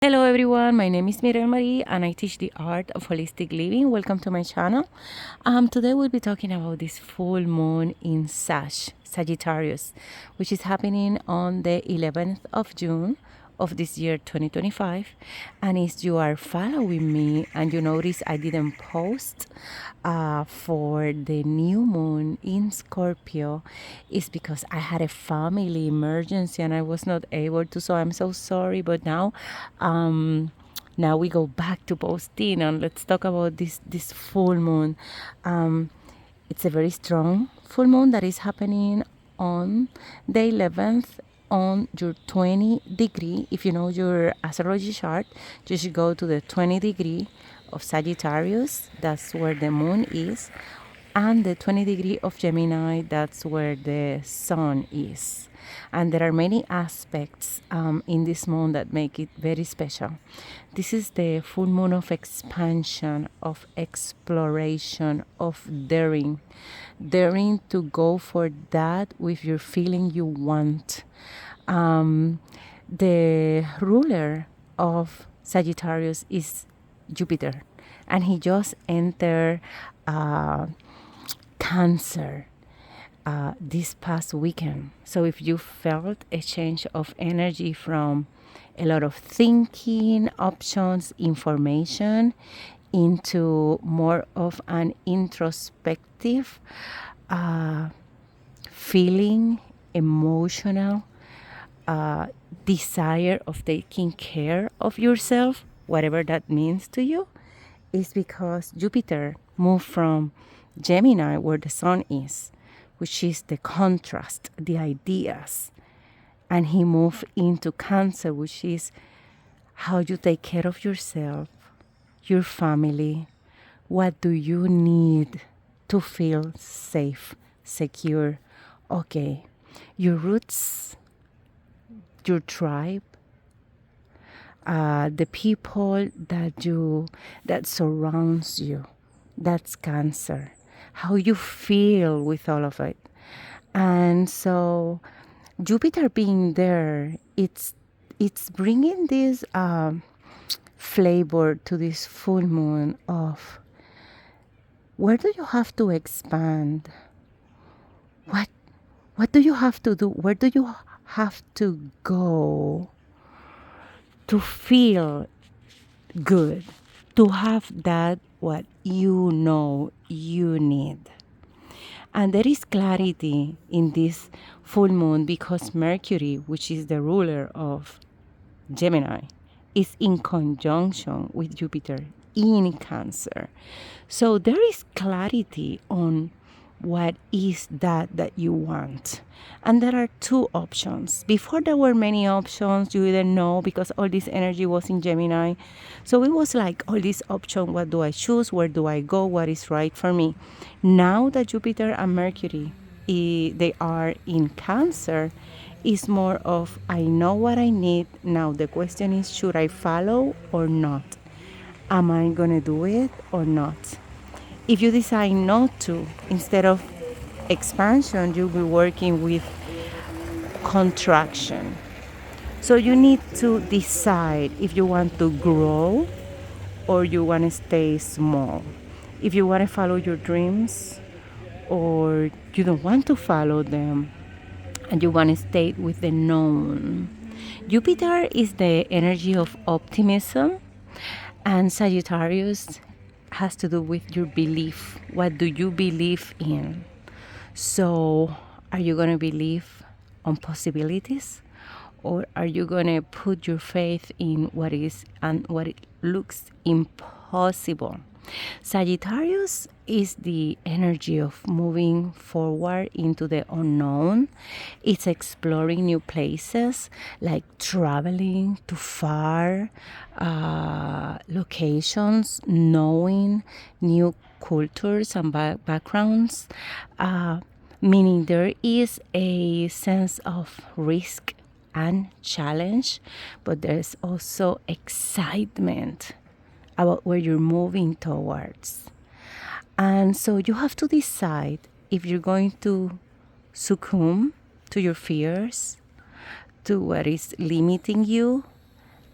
Hello everyone, my name is Miriam Marie and I teach the art of holistic living. Welcome to my channel. Today we'll be talking about this full moon in Sagittarius, which is happening on the 11th of June of this year 2025. And if you are following me and you notice I didn't post for the new moon in Scorpio, is because I had a family emergency and I was not able to. So I'm so sorry. But now we go back to posting and let's talk about this full moon. It's a very strong full moon that is happening on the 11th on your 20 degree. If you know your astrology chart, you should go to the 20 degree of Sagittarius. That's where the moon is. And the 20 degree of Gemini, that's where the sun is. And there are many aspects in this moon that make it very special. This is the full moon of expansion, of exploration, of daring to go for that with your feeling you want. The ruler of Sagittarius is Jupiter, and he just entered Cancer this past weekend. So if you felt a change of energy from a lot of thinking, options, information, into more of an introspective feeling, emotional desire of taking care of yourself, whatever that means to you, is because Jupiter moved from Gemini, where the sun is, which is the contrast, the ideas, and he moved into Cancer, which is how you take care of yourself, your family. What do you need to feel safe, secure? Okay, your roots, your tribe, the people that surrounds you. That's Cancer. How you feel with all of it. And so Jupiter being there, it's bringing this flavor to this full moon of where do you have to expand? What do you have to do? Where do you have to go to feel good? To have that what you know you need. And there is clarity in this full moon because Mercury, which is the ruler of Gemini, is in conjunction with Jupiter in Cancer. So there is clarity on what is that you want. And there are two options. Before there were many options, you didn't know because all this energy was in Gemini. So it was like all these options, what do I choose? Where do I go? What is right for me? Now that Jupiter and Mercury, they are in Cancer, is more of I know what I need. Now the question is, should I follow or not? Am I gonna do it or not? If you decide not to, instead of expansion, you'll be working with contraction. So you need to decide if you want to grow or you want to stay small. If you want to follow your dreams or you don't want to follow them and you want to stay with the known. Jupiter is the energy of optimism, and Sagittarius has to do with your belief. What do you believe in? So, are you going to believe on possibilities? Or are you going to put your faith in what is and what it looks impossible? Sagittarius is the energy of moving forward into the unknown. It's exploring new places, like traveling to far locations, knowing new cultures and backgrounds, meaning there is a sense of risk and challenge, but there's also excitement about where you're moving towards. And so you have to decide if you're going to succumb to your fears, to what is limiting you,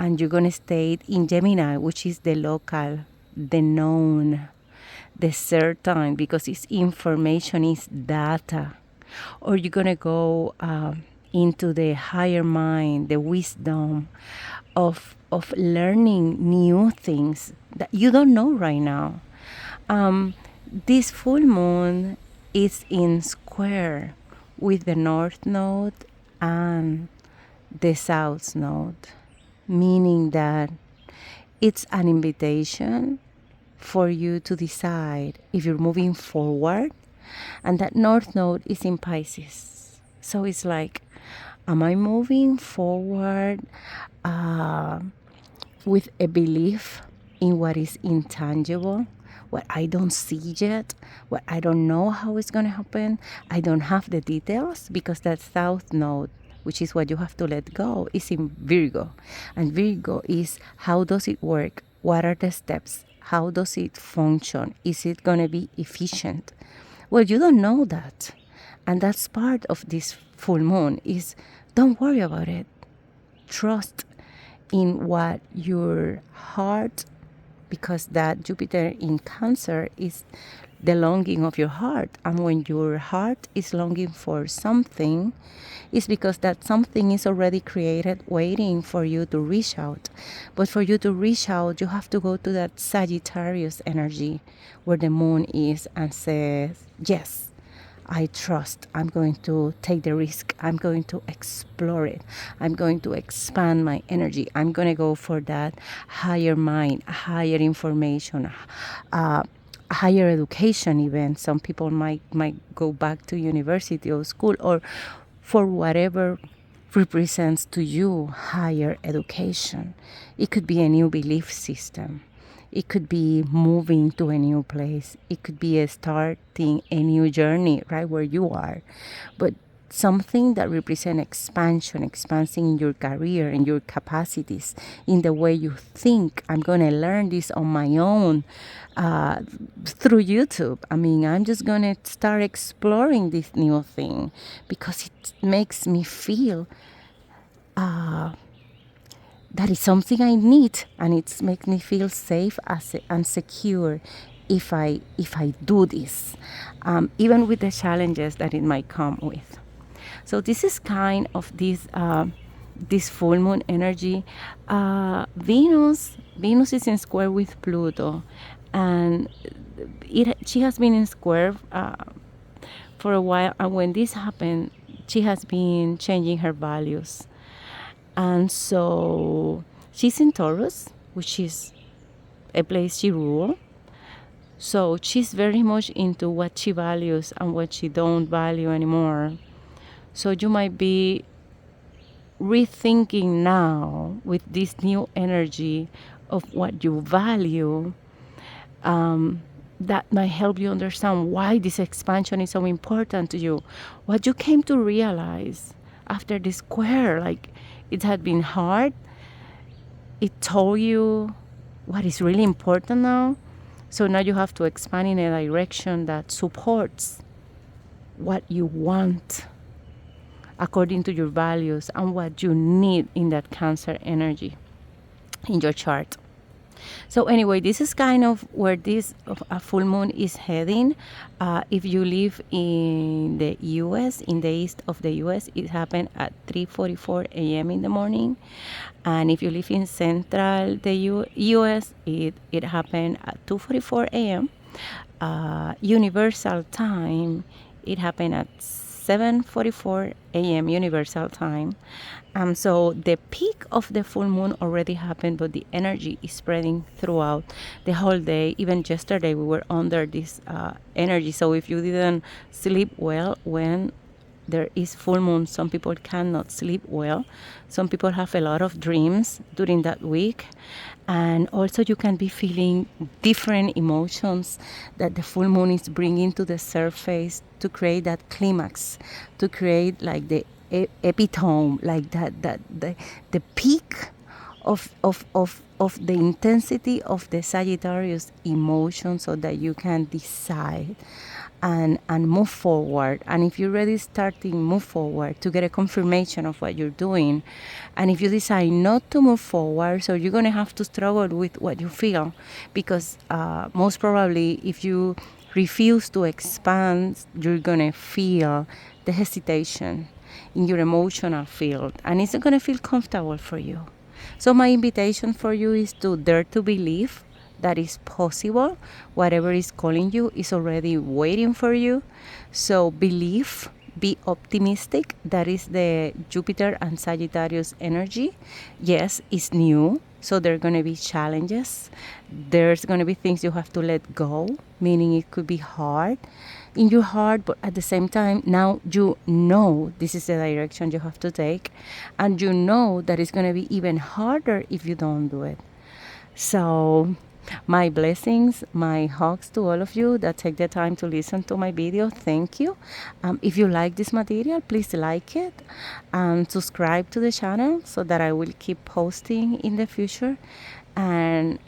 and you're going to stay in Gemini, which is the local, the known, the certain, because it's information, is data. Or you're going to go into the higher mind, the wisdom of learning new things that you don't know right now. This full moon is in square with the north node and the south node, meaning that it's an invitation for you to decide if you're moving forward. And that north node is in Pisces. So it's like, am I moving forward with a belief in what is intangible, what I don't see yet, what I don't know how it's going to happen? I don't have the details, because that south node, which is what you have to let go, is in Virgo. And Virgo is, how does it work? What are the steps? How does it function? Is it going to be efficient? Well, you don't know that. And that's part of this full moon, is don't worry about it. Trust in what your heart, because that Jupiter in Cancer is the longing of your heart. And when your heart is longing for something, it's because that something is already created, waiting for you to reach out. But for you to reach out, you have to go to that Sagittarius energy, where the moon is, and says, yes, I trust. I'm going to take the risk. I'm going to explore it. I'm going to expand my energy. I'm going to go for that higher mind, higher information, higher education even. Some people might go back to university or school, or for whatever represents to you higher education. It could be a new belief system. It could be moving to a new place. It could be starting a new journey right where you are. But something that represents expansion, expanding in your career, in your capacities, in the way you think. I'm going to learn this on my own through YouTube. I mean, I'm just going to start exploring this new thing because it makes me feel that is something I need, and it makes me feel safe and secure if I do this, even with the challenges that it might come with. So this is kind of this full moon energy. Venus is in square with Pluto, and she has been in square for a while. And when this happened, she has been changing her values. And so she's in Taurus, which is a place she rules. So she's very much into what she values and what she don't value anymore. So you might be rethinking now with this new energy of what you value. That might help you understand why this expansion is so important to you. What you came to realize after the square, like, it had been hard. It told you what is really important now. So now you have to expand in a direction that supports what you want according to your values and what you need in that Cancer energy in your chart. So anyway, this is kind of where this full moon is heading. If you live in the U.S., in the east of the U.S., it happened at 3:44 a.m. in the morning. And if you live in central the U.S., it happened at 2:44 a.m. Universal time, it happened at 7:44 a.m. Universal time. So the peak of the full moon already happened, but the energy is spreading throughout the whole day. Even yesterday, we were under this energy. So if you didn't sleep well when there is full moon, some people cannot sleep well. Some people have a lot of dreams during that week. And also you can be feeling different emotions that the full moon is bringing to the surface to create that climax, to create like the epitome, like the peak of the intensity of the Sagittarius emotion so that you can decide and move forward. And if you're ready starting move forward to get a confirmation of what you're doing. And if you decide not to move forward, so you're going to have to struggle with what you feel, because most probably if you refuse to expand, you're going to feel the hesitation in your emotional field, and it's not going to feel comfortable for you. So my invitation for you is to dare to believe that is possible. Whatever is calling you is already waiting for you. So believe, be optimistic. That is the Jupiter and Sagittarius energy. Yes, it's new. So there are going to be challenges. There's going to be things you have to let go, meaning it could be hard in your heart, but at the same time, now you know this is the direction you have to take, and you know that it's going to be even harder if you don't do it. So, my blessings, my hugs to all of you that take the time to listen to my video. Thank you. If you like this material, please like it and subscribe to the channel so that I will keep posting in the future. And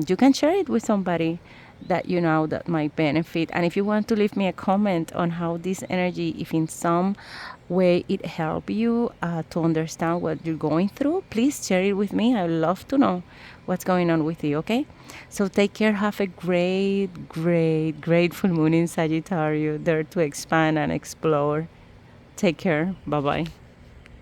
you can share it with somebody that you know that might benefit. And if you want to leave me a comment on how this energy, if in some way it helped you to understand what you're going through, please share it with me. I would love to know what's going on with you. Okay, so take care. Have a great full moon in Sagittarius, there to expand and explore. Take care. Bye bye.